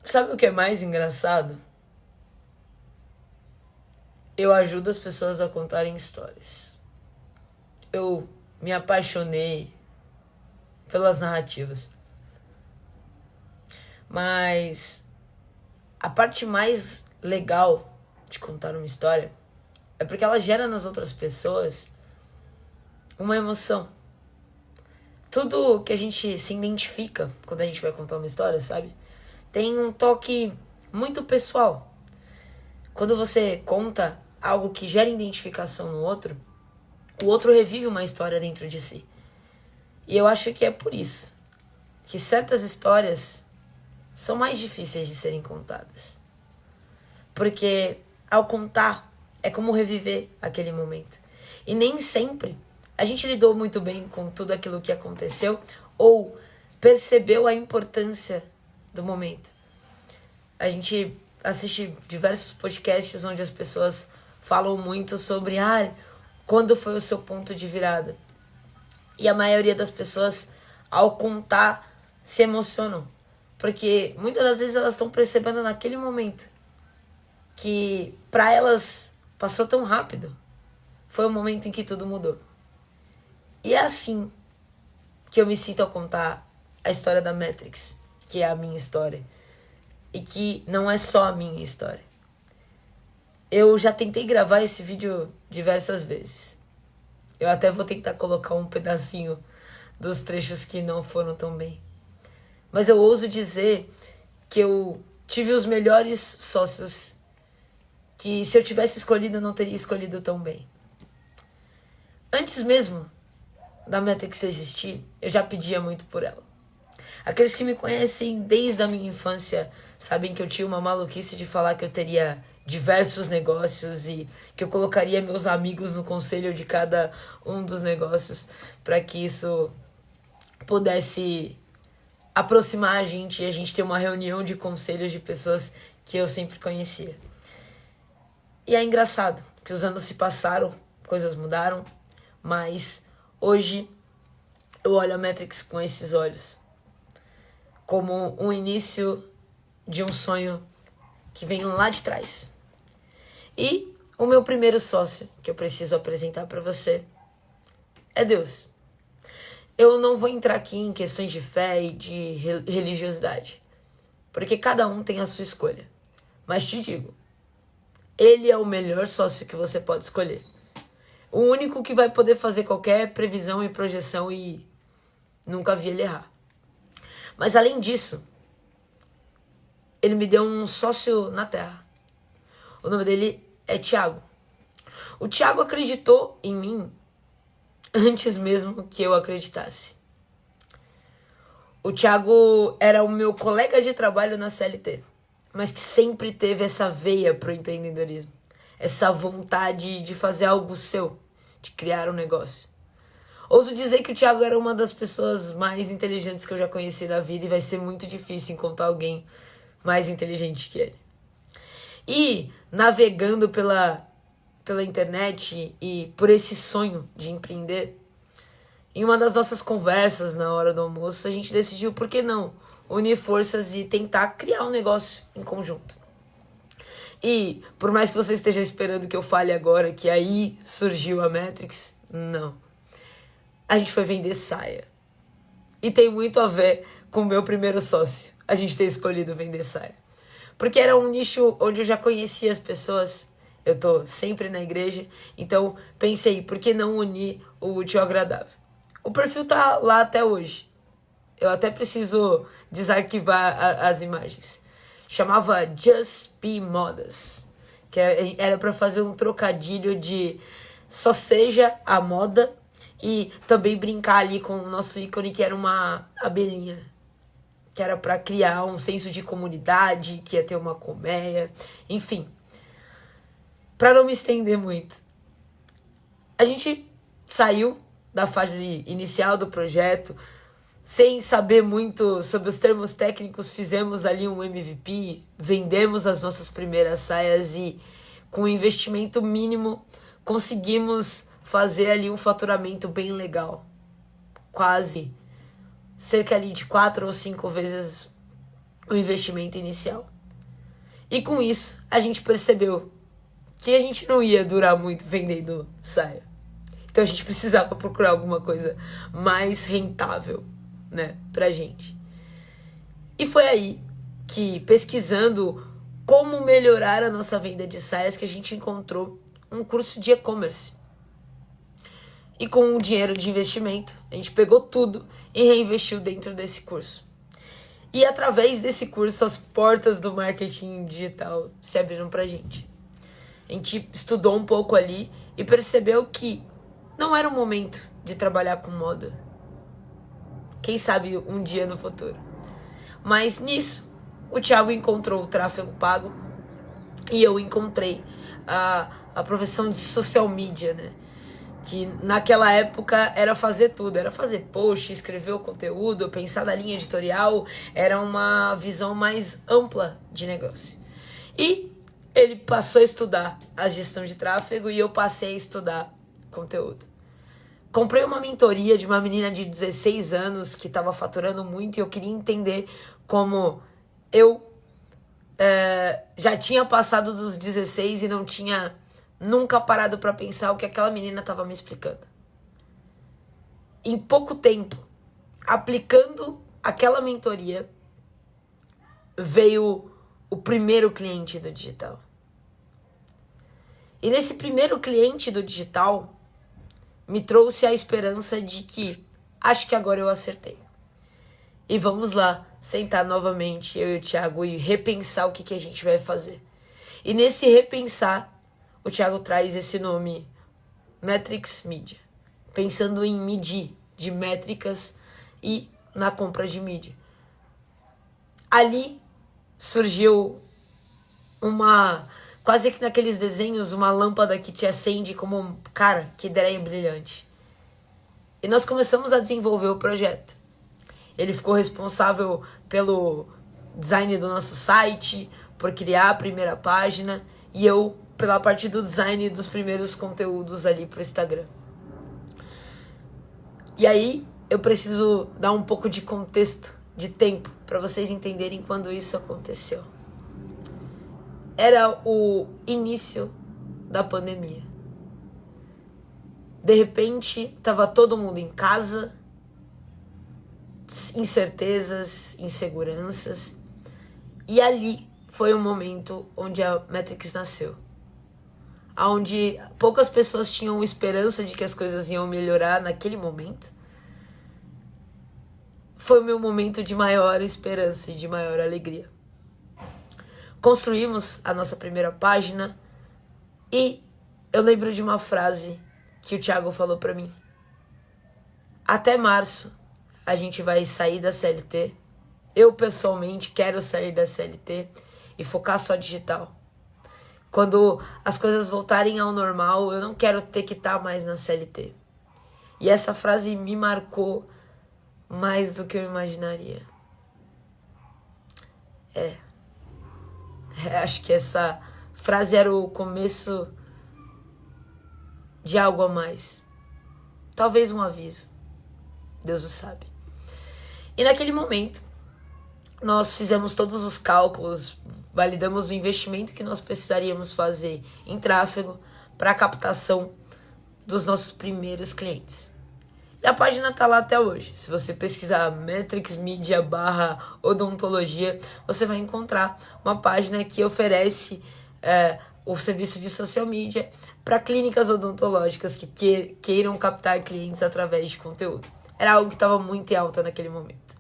Sabe o que é mais engraçado? Eu ajudo as pessoas a contarem histórias. Eu me apaixonei pelas narrativas. Mas a parte mais legal de contar uma história é porque ela gera nas outras pessoas uma emoção. Tudo que a gente se identifica quando a gente vai contar uma história, sabe? Tem um toque muito pessoal. Quando você conta algo que gera identificação no outro, o outro revive uma história dentro de si. E eu acho que é por isso que certas histórias são mais difíceis de serem contadas. Porque ao contar é como reviver aquele momento. E nem sempre a gente lidou muito bem com tudo aquilo que aconteceu ou percebeu a importância do momento. A gente assiste diversos podcasts onde as pessoas falam muito sobre quando foi o seu ponto de virada. E a maioria das pessoas, ao contar, se emocionam. Porque muitas das vezes elas estão percebendo naquele momento que para elas passou tão rápido. Foi o momento em que tudo mudou. E é assim que eu me sinto ao contar a história da Matrix, que é a minha história. E que não é só a minha história. Eu já tentei gravar esse vídeo diversas vezes. Eu até vou tentar colocar um pedacinho dos trechos que não foram tão bem. Mas eu ouso dizer que eu tive os melhores sócios que, se eu tivesse escolhido, eu não teria escolhido tão bem. Antes mesmo da Matrix existir, eu já pedia muito por ela. Aqueles que me conhecem desde a minha infância sabem que eu tinha uma maluquice de falar que eu teria diversos negócios e que eu colocaria meus amigos no conselho de cada um dos negócios para que isso pudesse aproximar a gente e a gente ter uma reunião de conselhos de pessoas que eu sempre conhecia. E é engraçado, que os anos se passaram, coisas mudaram, mas hoje eu olho a Matrix com esses olhos, como um início de um sonho que vem lá de trás. E o meu primeiro sócio que eu preciso apresentar para você é Deus. Eu não vou entrar aqui em questões de fé e de religiosidade, porque cada um tem a sua escolha. Mas te digo, ele é o melhor sócio que você pode escolher. O único que vai poder fazer qualquer previsão e projeção e nunca vi ele errar. Mas além disso, ele me deu um sócio na terra. O nome dele é Thiago. O Thiago acreditou em mim antes mesmo que eu acreditasse. O Thiago era o meu colega de trabalho na CLT, mas que sempre teve essa veia pro empreendedorismo. Essa vontade de fazer algo seu, de criar um negócio. Ouso dizer que o Thiago era uma das pessoas mais inteligentes que eu já conheci na vida e vai ser muito difícil encontrar alguém mais inteligente que ele. E navegando pela internet e por esse sonho de empreender, em uma das nossas conversas na hora do almoço, a gente decidiu, por que não, unir forças e tentar criar um negócio em conjunto. E por mais que você esteja esperando que eu fale agora que aí surgiu a Matrix, não. A gente foi vender saia. E tem muito a ver com o meu primeiro sócio, a gente ter escolhido vender saia. Porque era um nicho onde eu já conhecia as pessoas, eu tô sempre na igreja, então pensei, por que não unir o útil ao agradável? O perfil tá lá até hoje. Eu até preciso desarquivar as imagens. Chamava Just Be Modas, que era para fazer um trocadilho de só seja a moda e também brincar ali com o nosso ícone, que era uma abelhinha, que era para criar um senso de comunidade, que ia ter uma colmeia, enfim. Para não me estender muito, a gente saiu da fase inicial do projeto, sem saber muito sobre os termos técnicos, fizemos ali um MVP, vendemos as nossas primeiras saias e com um investimento mínimo conseguimos fazer ali um faturamento bem legal. Quase cerca ali de 4 ou 5 vezes o investimento inicial. E com isso, a gente percebeu que a gente não ia durar muito vendendo saia. Então a gente precisava procurar alguma coisa mais rentável, né, pra gente. E foi aí que, pesquisando como melhorar a nossa venda de saias, que a gente encontrou um curso de e-commerce. E com o dinheiro de investimento, a gente pegou tudo e reinvestiu dentro desse curso. E através desse curso, as portas do marketing digital se abriram pra gente. A gente estudou um pouco ali e percebeu que não era o momento de trabalhar com moda. Quem sabe um dia no futuro. Mas nisso, o Thiago encontrou o tráfego pago e eu encontrei a profissão de social media, né? Que naquela época era fazer tudo, era fazer post, escrever o conteúdo, pensar na linha editorial, era uma visão mais ampla de negócio. E ele passou a estudar a gestão de tráfego e eu passei a estudar conteúdo. Comprei uma mentoria de uma menina de 16 anos que estava faturando muito e eu queria entender como eu já tinha passado dos 16 e não tinha nunca parado para pensar o que aquela menina estava me explicando. Em pouco tempo, aplicando aquela mentoria, veio o primeiro cliente do digital. E nesse primeiro cliente do digital, me trouxe a esperança de que acho que agora eu acertei. E vamos lá, sentar novamente, eu e o Thiago, e repensar o que a gente vai fazer. E nesse repensar, o Thiago traz esse nome, Metrics Media. Pensando em medir, de métricas e na compra de mídia. Ali surgiu quase que naqueles desenhos, uma lâmpada que te acende como, cara, que ideia brilhante. E nós começamos a desenvolver o projeto. Ele ficou responsável pelo design do nosso site, por criar a primeira página, e eu pela parte do design dos primeiros conteúdos ali pro Instagram. E aí, eu preciso dar um pouco de contexto, de tempo, para vocês entenderem quando isso aconteceu. Era o início da pandemia. De repente, estava todo mundo em casa, incertezas, inseguranças. E ali foi o momento onde a Metrics nasceu. Onde poucas pessoas tinham esperança de que as coisas iam melhorar naquele momento. Foi o meu momento de maior esperança e de maior alegria. Construímos a nossa primeira página e eu lembro de uma frase que o Thiago falou para mim. Até março a gente vai sair da CLT. Eu pessoalmente quero sair da CLT e focar só digital. Quando as coisas voltarem ao normal, eu não quero ter que estar mais na CLT. E essa frase me marcou mais do que eu imaginaria. Acho que essa frase era o começo de algo a mais. Talvez um aviso. Deus o sabe. E naquele momento, nós fizemos todos os cálculos, validamos o investimento que nós precisaríamos fazer em tráfego para a captação dos nossos primeiros clientes. E a página está lá até hoje. Se você pesquisar Metrics Media /odontologia, você vai encontrar uma página que oferece o serviço de social media para clínicas odontológicas que queiram captar clientes através de conteúdo. Era algo que estava muito em alta naquele momento.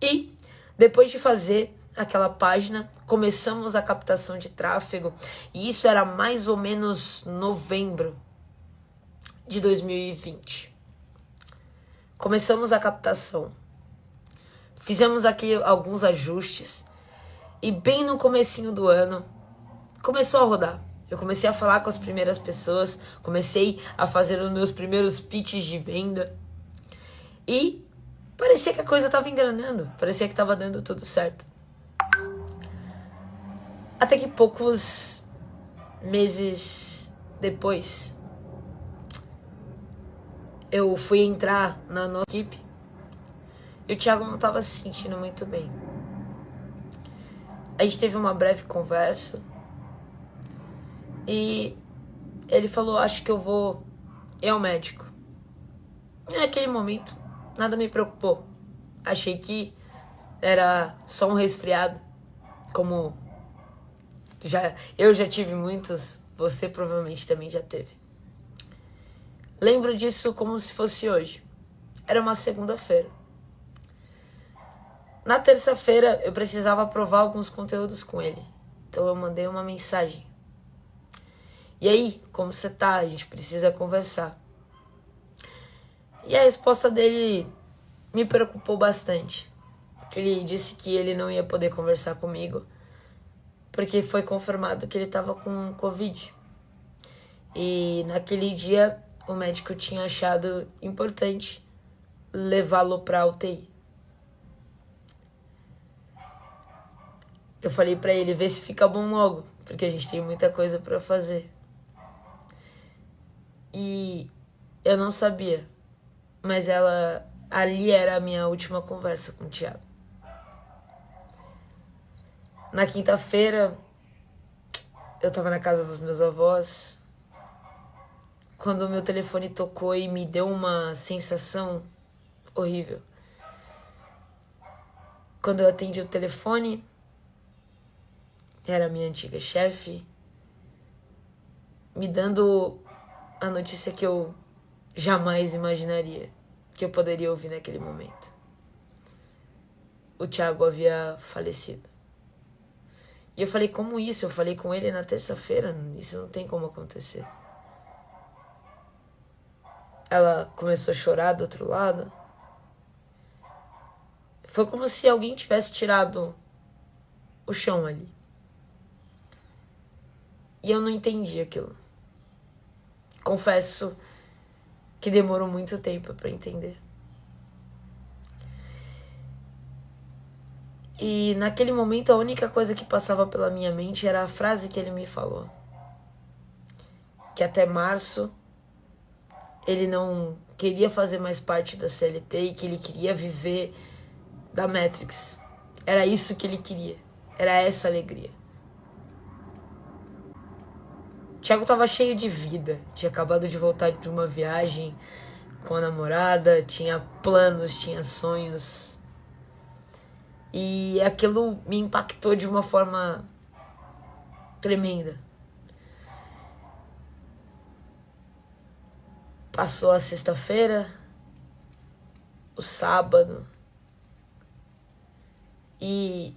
E depois de fazer aquela página, começamos a captação de tráfego. E isso era mais ou menos novembro de 2020. Começamos a captação. Fizemos aqui alguns ajustes. E bem no comecinho do ano, começou a rodar. Eu comecei a falar com as primeiras pessoas. Comecei a fazer os meus primeiros pitches de venda. E parecia que a coisa estava engrenando. Parecia que estava dando tudo certo. Até que poucos meses depois, eu fui entrar na nossa equipe e o Thiago não estava se sentindo muito bem. A gente teve uma breve conversa e ele falou, acho que eu vou ir ao médico. E naquele momento, nada me preocupou. Achei que era só um resfriado, como eu já tive muitos, você provavelmente também já teve. Lembro disso como se fosse hoje. Era uma segunda-feira. Na terça-feira, eu precisava aprovar alguns conteúdos com ele. Então eu mandei uma mensagem. E aí, como você tá? A gente precisa conversar. E a resposta dele me preocupou bastante. Porque ele disse que ele não ia poder conversar comigo, porque foi confirmado que ele estava com Covid. E naquele dia, o médico tinha achado importante levá-lo para a UTI. Eu falei para ele, vê se fica bom logo, porque a gente tem muita coisa para fazer. E eu não sabia, mas ali era a minha última conversa com o Thiago. Na quinta-feira, eu tava na casa dos meus avós, quando o meu telefone tocou e me deu uma sensação horrível. Quando eu atendi o telefone, era a minha antiga chefe, me dando a notícia que eu jamais imaginaria que eu poderia ouvir naquele momento. O Thiago havia falecido. E eu falei, como isso? Eu falei com ele na terça-feira, isso não tem como acontecer. Ela começou a chorar do outro lado. Foi como se alguém tivesse tirado o chão ali. E eu não entendi aquilo. Confesso que demorou muito tempo para entender. E naquele momento a única coisa que passava pela minha mente era a frase que ele me falou. Que até março ele não queria fazer mais parte da CLT e que ele queria viver da Matrix. Era isso que ele queria. Era essa alegria. O Thiago tava cheio de vida. Tinha acabado de voltar de uma viagem com a namorada. Tinha planos, tinha sonhos. E aquilo me impactou de uma forma tremenda. Passou a sexta-feira, o sábado, e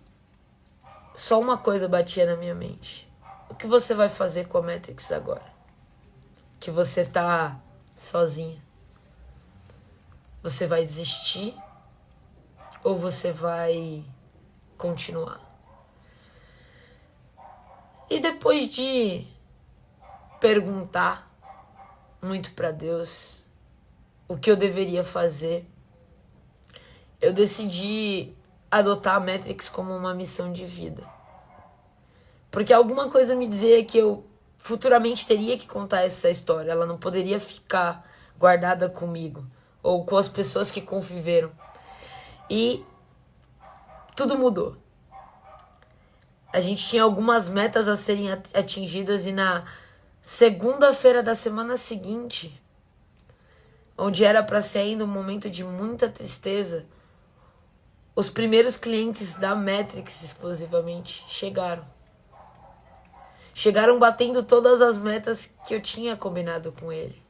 só uma coisa batia na minha mente. O que você vai fazer com a Matrix agora? Que você tá sozinha. Você vai desistir ou você vai continuar? E depois de perguntar muito para Deus o que eu deveria fazer, eu decidi adotar a Matrix como uma missão de vida. Porque alguma coisa me dizia que eu futuramente teria que contar essa história. Ela não poderia ficar guardada comigo ou com as pessoas que conviveram. E tudo mudou. A gente tinha algumas metas a serem atingidas e na segunda-feira da semana seguinte, onde era para ser ainda um momento de muita tristeza, os primeiros clientes da Matrix exclusivamente chegaram. Chegaram batendo todas as metas que eu tinha combinado com ele.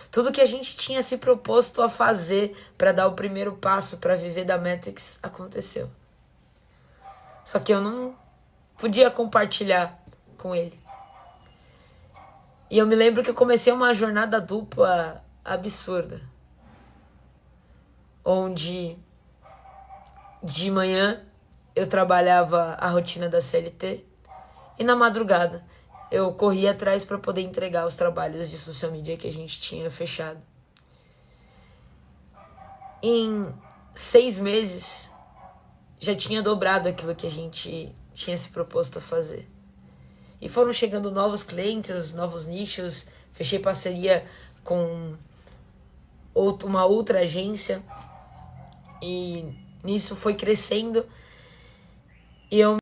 Tudo que a gente tinha se proposto a fazer para dar o primeiro passo para viver da Matrix aconteceu. Só que eu não podia compartilhar com ele. E eu me lembro que eu comecei uma jornada dupla absurda. Onde de manhã eu trabalhava a rotina da CLT e na madrugada eu corria atrás para poder entregar os trabalhos de social media que a gente tinha fechado. Em 6 meses já tinha dobrado aquilo que a gente tinha se proposto a fazer. E foram chegando novos clientes, novos nichos. Fechei parceria com uma outra agência. E nisso foi crescendo. E eu